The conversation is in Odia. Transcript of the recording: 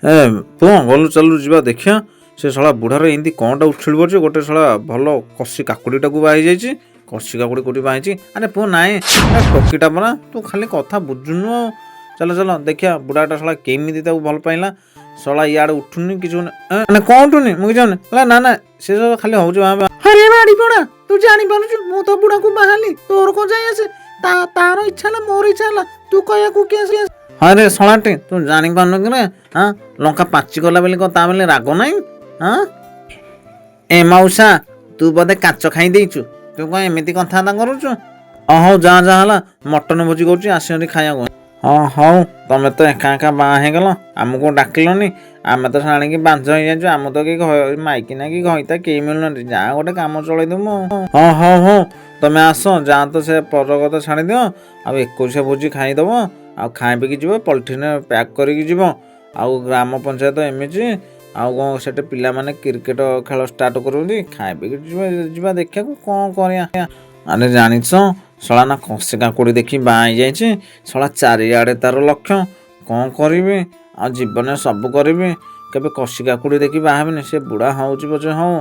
ଏ ପୁଅ ଗଲୁ ଚାଲୁ ଯିବା ଦେଖିଆ ସେ ଶଳା ବୁଢ଼ାର ଏମିତି କ'ଣଟା ଉଛୁଳି ପଡ଼ୁଛି। ଗୋଟେ ଶଳା ଭଲ କଷି କାକୁଡ଼ିଟାକୁ ବାହା ହେଇଯାଇଛି। କଷି କାକୁଡ଼ି କୋଉଠି ବାହାହେଇଛି? ଆରେ ପୁଅ ନାଇଁ ଟୋକିଟା ପରା, ତୁ ଖାଲି କଥା ବୁଝୁନୁ ଆଉ। ଚାଲ ଚାଲ ଦେଖିଆ ବୁଢ଼ାଟା ଶଳା କେମିତି ତାକୁ ଭଲ ପାଇଲା। ଶଳା ଇଆଡ଼େ ଉଠୁନି କିଛି ମାନେ କ'ଣ ଉଠୁନି ମୁଁ କିଛି ଜାଣୁନି। ହେଲା ନା ନା ସେ ଖାଲି ହଉଛି ହରେ ବାଡ଼ି ପଡ଼ା, ତୁ ଜାଣିପାରୁଛୁ ମୁଁ ତ ବୁଢ଼ାକୁ ବାହାଲି, ତୋର କ'ଣ ଯାଇ ଆସେ? ତାର ଇଚ୍ଛା ହେଲା ମୋର ଇଚ୍ଛା ହେଲା, ତୁ କହିବାକୁ କିଏ? ହରେ ଶଳାଟେ ତୁ ଜାଣିପାରୁନୁ କି ରେ? ହଁ ଲଙ୍କା ପାଚି ଗଲା ବୋଲି କ'ଣ ତା ବୋଲି ରାଗ ନାହିଁ? ହଁ ଏ ମାଉସା ତୁ ବୋଧେ କାଚ ଖାଇ ଦେଇଛୁ, ତୁ କ'ଣ ଏମିତି କଥାବାର୍ତ୍ତା କରୁଛୁ? ହଉ ଯାହା ଯାହା ହେଲା ମଟନ ଭୋଜି କରୁଛି ଆସିବନି ଖାଇବାକୁ। ହଁ ହଉ ତମେ ତ ଏକା ଏକା ବାହା ହେଇଗଲ, ଆମକୁ ଡାକିଲନି। ଆମେ ତ ଆଣିକି ବାଞ୍ଝ ହେଇଯାଇଛୁ। ଆମ ତ କି ମାଇକିନା କି ଘଇତା କେହି ମିଳୁନାହାନ୍ତି। ଯାହା ଗୋଟେ କାମ ଚଳେଇଦେବୁ। ହଁ ହଉ ହଉ ତମେ ଆସ, ଯାଆ ତ ସେ ପର କଥା ଛାଡ଼ିଦିଅ। ଆଉ 21 ଭୋଜି ଖାଇଦେବ, ଆଉ ଖାଇ ପିଇକି ଯିବ, ପଲିଥିନରେ ପ୍ୟାକ୍ କରିକି ଯିବ। ଆଉ ଗ୍ରାମ ପଞ୍ଚାୟତ ଏମିତି ଆଉ କ'ଣ ସେଠି ପିଲାମାନେ କ୍ରିକେଟ ଖେଳ ଷ୍ଟାର୍ଟ କରୁଛନ୍ତି। ଖାଇ ପିଇକି ଯିବା ଦେଖିବାକୁ କ'ଣ କରିବା। ଆରେ ଜାଣିଛ ଶଳା ନା କଷି କାକୁଡ଼ି ଦେଖି ବାହା ହେଇଯାଇଛି। ଶଳା ଚାରିଆଡ଼େ ତାର ଲକ୍ଷ୍ୟ। କ'ଣ କରିବି ଆଉ ଜୀବନରେ ସବୁ କରିବି, କେବେ କଷି କାକୁଡ଼ି ଦେଖି ବାହା ହେବିନି। ସେ ବୁଢ଼ା ହେଉଛି ପଛେ ହଉ,